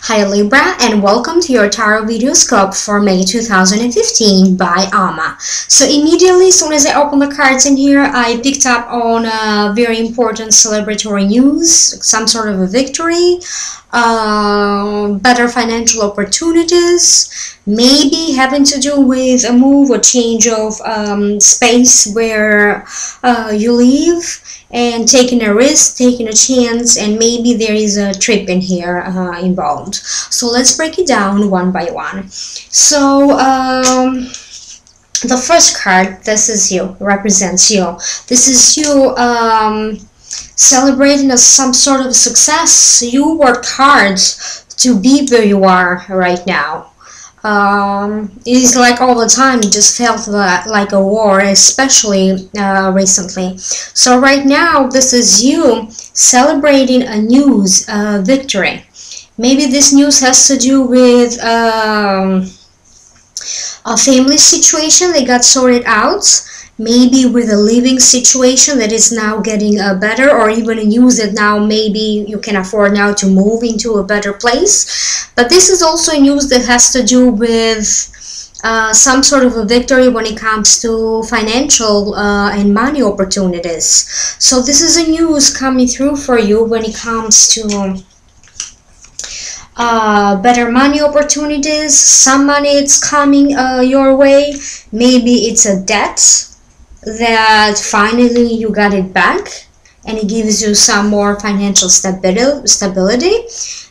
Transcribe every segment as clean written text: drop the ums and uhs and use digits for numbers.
Hi Libra, and welcome to your Tarot Videoscope for May 2015 by Ama. So immediately, as soon as I opened the cards in here, I picked up on very important celebratory news, some sort of a victory, better financial opportunities, maybe having to do with a move or change of space where you live, and taking a risk, taking a chance, and maybe there is a trip in here involved. So let's break it down one by one. So the first card, this is you, represents you. This is you celebrating some sort of success. You worked hard to be where you are right now. It's like all the time it just felt like a war, especially recently. So right now this is you celebrating a news victory. Maybe this news has to do with a family situation that got sorted out, maybe with a living situation that is now getting better, or even a news that now maybe you can afford now to move into a better place. But this is also news that has to do with some sort of a victory when it comes to financial and money opportunities. So this is a news coming through for you when it comes to better money opportunities. Some money is coming your way. Maybe it's a debt that finally you got it back and it gives you some more financial stability.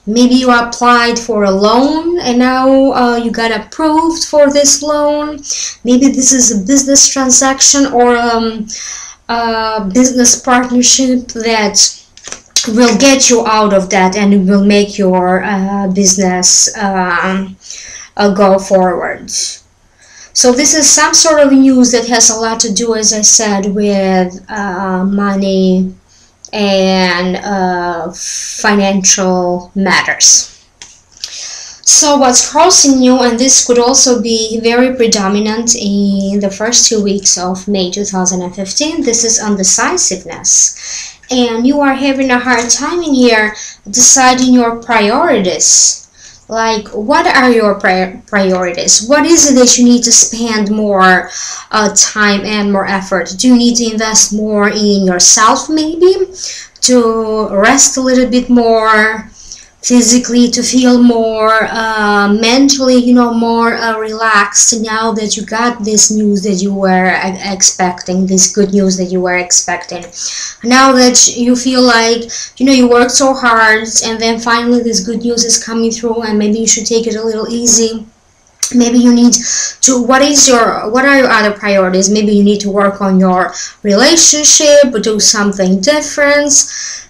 Maybe you applied for a loan and now you got approved for this loan. Maybe this is a business transaction or a business partnership that will get you out of that and it will make your business go forward. So this is some sort of news that has a lot to do, as I said, with money and financial matters. So what's crossing you, and this could also be very predominant in the first 2 weeks of May 2015, this is undecisiveness. And you are having a hard time in here deciding your priorities. Like, what are your priorities? What is it that you need to spend more time and more effort? Do you need to invest more in yourself, maybe? To rest a little bit more physically, to feel more mentally, you know, more relaxed now that you got this news that you were expecting, this good news that you were expecting. Now that you feel like, you know, you worked so hard and then finally this good news is coming through, and maybe you should take it a little easy. Maybe you need to, what are your other priorities? Maybe you need to work on your relationship, do something different.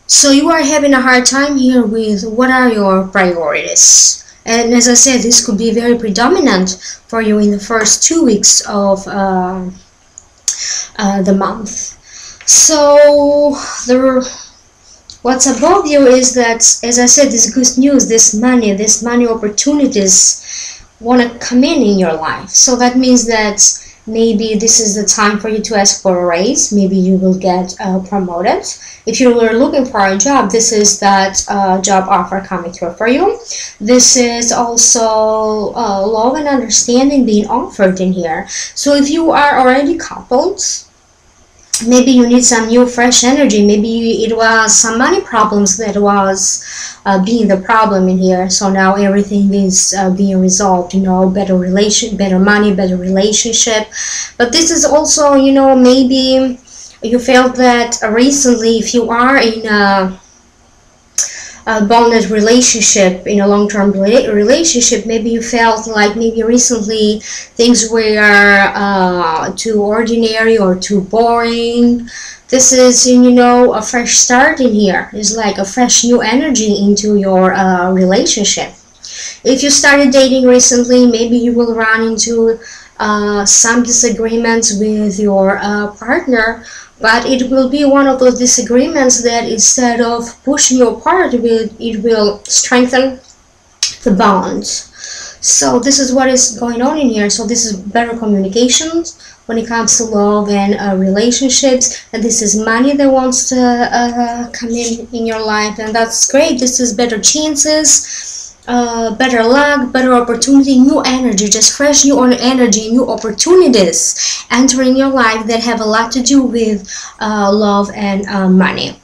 So you are having a hard time here with what are your priorities. And as I said, this could be very predominant for you in the first 2 weeks of the month. So what's above you is that, as I said, this good news, this money opportunities want to come in your life. So that means that maybe this is the time for you to ask for a raise. Maybe you will get promoted. If you were looking for a job, this is that job offer coming through for you. This is also love and understanding being offered in here. So if you are already coupled, maybe you need some new fresh energy. Maybe it was some money problems that was being the problem in here. So now everything is being resolved, you know, better money, better relationship. But this is also, you know, maybe you felt that recently, if you are in a bonded relationship, in a long-term relationship, maybe you felt like maybe recently things were too ordinary or too boring. This is, you know, a fresh start in here. It's like a fresh new energy into your relationship. If you started dating recently, maybe you will run into some disagreements with your partner. But it will be one of those disagreements that instead of pushing you apart, it will strengthen the bond. So this is what is going on in here. So this is better communications when it comes to love and relationships. And this is money that wants to come in your life. And that's great. This is better chances. better luck, better opportunity, new energy, just fresh new energy, new opportunities entering your life that have a lot to do with love and money.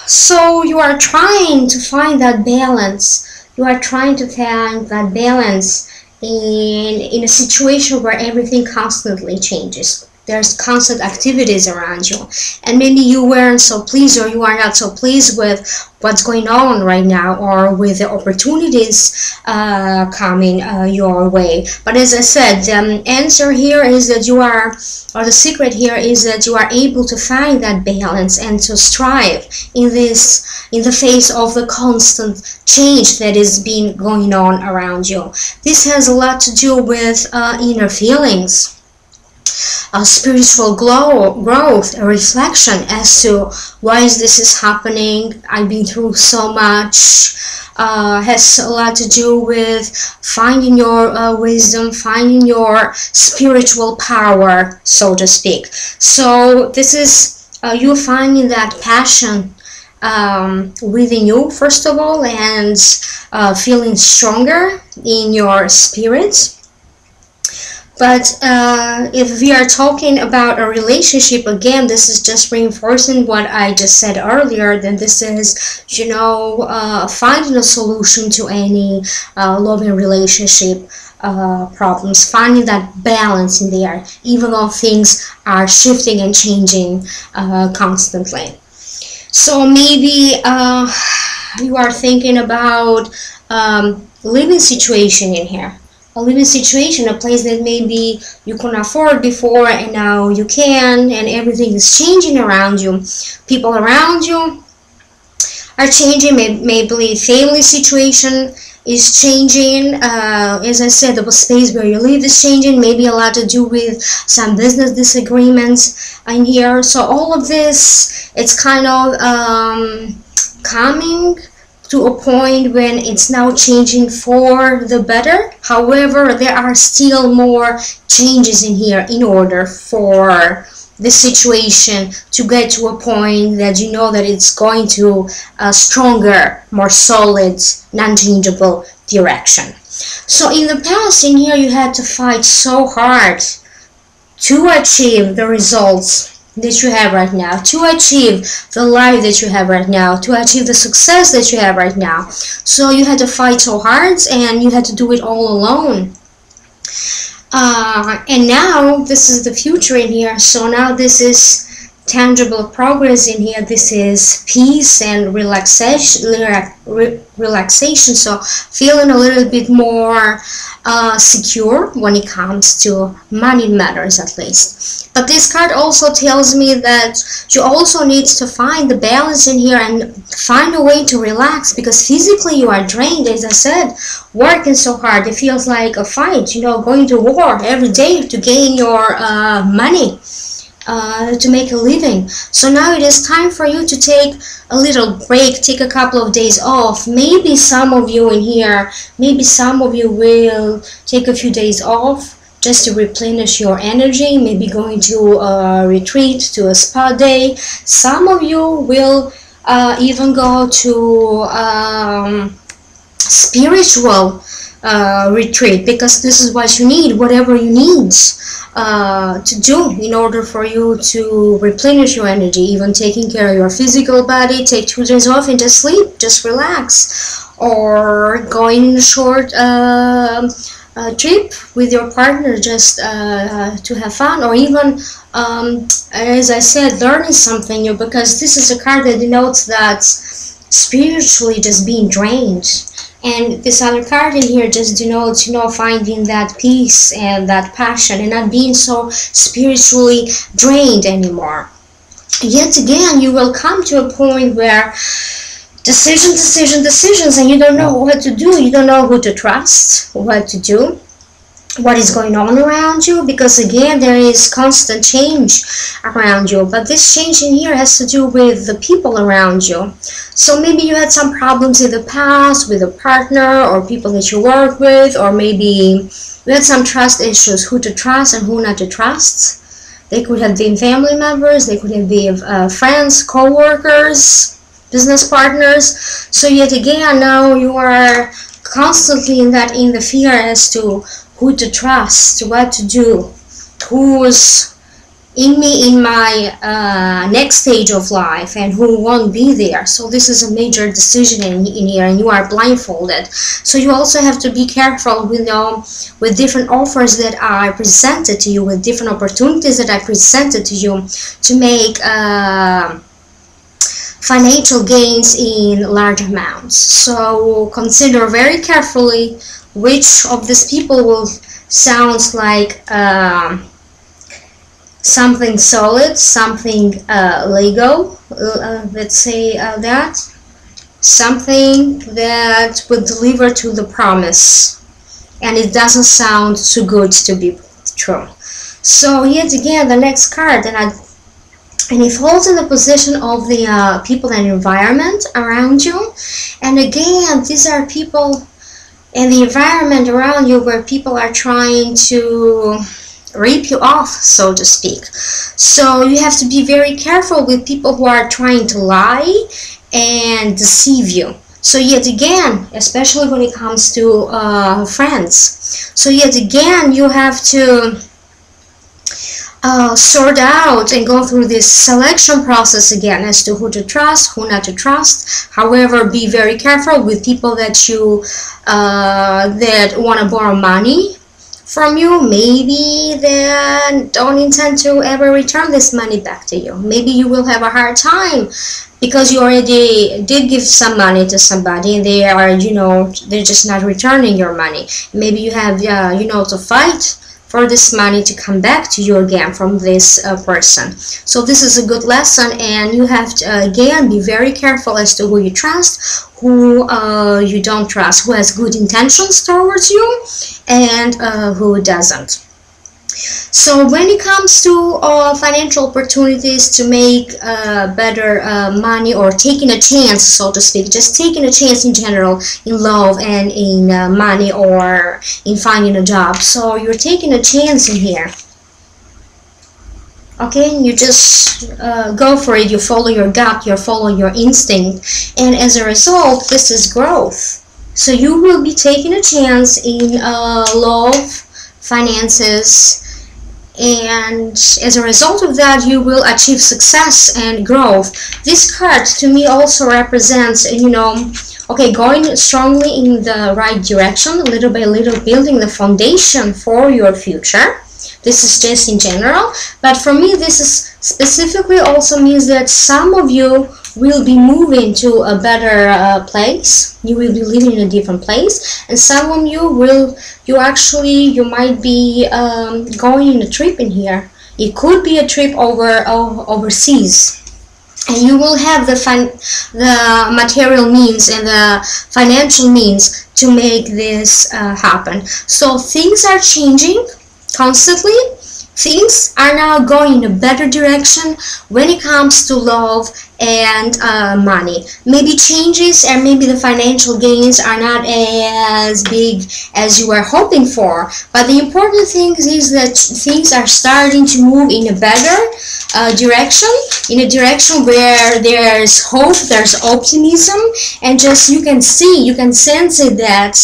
So you are trying to find that balance. You are trying to find that balance in a situation where everything constantly changes. There's constant activities around you, and maybe you weren't so pleased, or you are not so pleased with what's going on right now, or with the opportunities coming your way. But as I said, the answer here is that you are, or the secret here is that you are able to find that balance and to strive in the face of the constant change that is being going on around you. This has a lot to do with inner feelings, spiritual growth, a reflection as to why this is happening. I've been through so much. Has a lot to do with finding your wisdom, finding your spiritual power, so to speak. So this is you finding that passion within you, first of all, and feeling stronger in your spirit. But if we are talking about a relationship, again, this is just reinforcing what I just said earlier, then this is, you know, finding a solution to any loving relationship problems, finding that balance in there, even though things are shifting and changing constantly. So maybe you are thinking about living situation in here. A living situation, a place that maybe you couldn't afford before and now you can, and everything is changing around you. People around you are changing, maybe family situation is changing. As I said, the space where you live is changing, maybe a lot to do with some business disagreements in here. So all of this, it's kind of coming to a point when it's now changing for the better. However, there are still more changes in here in order for the situation to get to a point that you know that it's going to a stronger, more solid, non-changeable direction. So in the past, in here, you had to fight so hard to achieve the results that you have right now, to achieve the life that you have right now, to achieve the success that you have right now. So you had to fight so hard, and you had to do it all alone. And now this is the future in here. So now this is tangible progress in here. This is peace and relaxation. So feeling a little bit more secure when it comes to money matters, at least. But this card also tells me that you also need to find the balance in here and find a way to relax, because physically you are drained, as I said, working so hard. It feels like a fight, you know, going to war every day to gain your money, to make a living. So now it is time for you to take a little break, take a couple of days off. Maybe some of you in here, maybe some of you will take a few days off just to replenish your energy, maybe going to a retreat, to a spa day. Some of you will even go to spiritual retreat, because this is what you need, whatever you need to do in order for you to replenish your energy. Even taking care of your physical body, take 2 days off and just sleep, just relax, or going on a short trip with your partner, just to have fun, or even as I said, learning something new, because this is a card that denotes that spiritually just being drained. And this other card in here just denotes, you know, finding that peace and that passion and not being so spiritually drained anymore. Yet again, you will come to a point where decisions, and you don't know what to do. You don't know who to trust, what to do, what is going on around you, because again, there is constant change around you. But this change in here has to do with the people around you. So maybe you had some problems in the past with a partner or people that you work with, or maybe you had some trust issues, who to trust and who not to trust. They could have been family members, they could have been friends, co-workers, business partners. So yet again, now you are constantly in the fear as to who to trust, what to do, who's in my next stage of life and who won't be there. So this is a major decision in here, and you are blindfolded. So you also have to be careful with different offers that are presented to you, with different opportunities that are presented to you to make financial gains in large amounts. So consider very carefully which of these people will sounds like something solid, something legal, let's say that, something that would deliver to the promise, and it doesn't sound too good to be true. So yet again, the next card, and it falls in the position of the people and environment around you. And again, these are people and the environment around you where people are trying to rip you off, so to speak. So you have to be very careful with people who are trying to lie and deceive you. So yet again, especially when it comes to friends, so yet again you have to sort out and go through this selection process again as to who to trust, who not to trust. However, be very careful with people that you that want to borrow money from you. Maybe they don't intend to ever return this money back to you. Maybe you will have a hard time because you already did give some money to somebody and they are, they're just not returning your money. Maybe you have, to fight for this money to come back to you again from this person. So this is a good lesson, and you have to again be very careful as to who you trust, who you don't trust, who has good intentions towards you, and who doesn't. So when it comes to financial opportunities to make better money, or taking a chance, so to speak, just taking a chance in general in love and in money or in finding a job. So you're taking a chance in here. Okay, you just go for it, you follow your gut, you follow your instinct, and as a result, this is growth. So you will be taking a chance in love, finances, and as a result of that, you will achieve success and growth. This card to me also represents, okay, going strongly in the right direction, little by little building the foundation for your future. This is just in general, but for me this is specifically also means that some of you will be moving to a better place. You will be living in a different place, and some of you you might be going on a trip in here. It could be a trip overseas, and you will have the material means and the financial means to make this happen. So things are changing constantly. Things are now going in a better direction when it comes to love and money. Maybe changes and maybe the financial gains are not as big as you were hoping for, but the important thing is that things are starting to move in a better direction, in a direction where there's hope, there's optimism, and just you can sense it that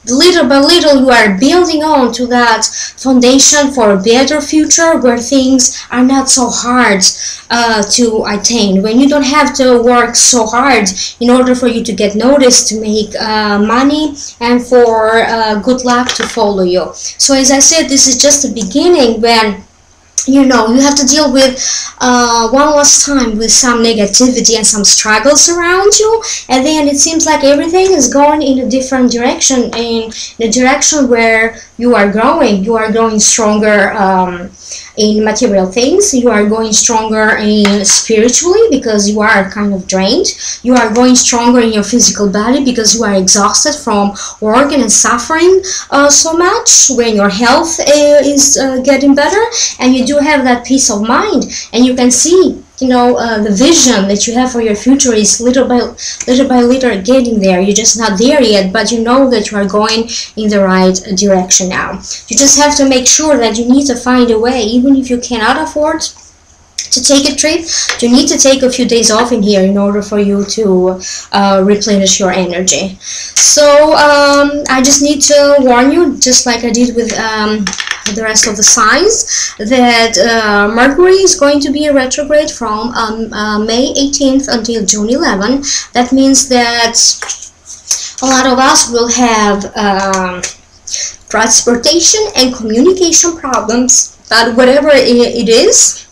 little by little you are building on to that foundation for a better future where things are not so hard to attain, when you don't have to work so hard in order for you to get noticed, to make money, and for good luck to follow you. So as I said, this is just the beginning, when you have to deal with one last time with some negativity and some struggles around you, and then it seems like everything is going in a different direction, in a direction where you are growing stronger in material things, you are going stronger in spiritually because you are kind of drained, you are going stronger in your physical body because you are exhausted from working and suffering so much, when your health is getting better, and you do have that peace of mind, and you can see the vision that you have for your future is little by little getting there. You're just not there yet, but you know that you are going in the right direction now. You just have to make sure that you need to find a way, even if you cannot afford to take a trip, you need to take a few days off in here in order for you to replenish your energy. So I just need to warn you, just like I did with the rest of the signs, that Mercury is going to be retrograde from May 18th until June 11th. That means that a lot of us will have transportation and communication problems, but whatever it is,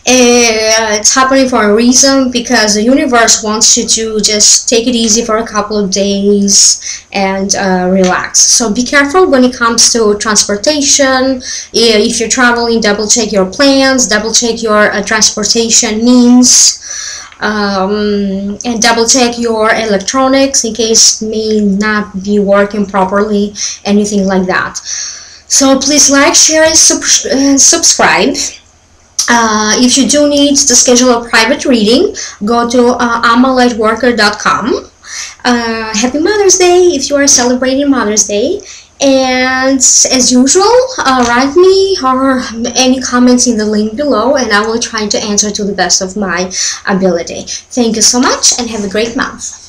it's happening for a reason, because the universe wants you to just take it easy for a couple of days and relax. So be careful when it comes to transportation. If you're traveling, double check your plans, double check your transportation means, and double check your electronics in case may not be working properly, anything like that. So please like, share, and subscribe. If you do need to schedule a private reading, go to amalightworker.com. Happy Mother's Day if you are celebrating Mother's Day. And as usual, write me or any comments in the link below, and I will try to answer to the best of my ability. Thank you so much and have a great month.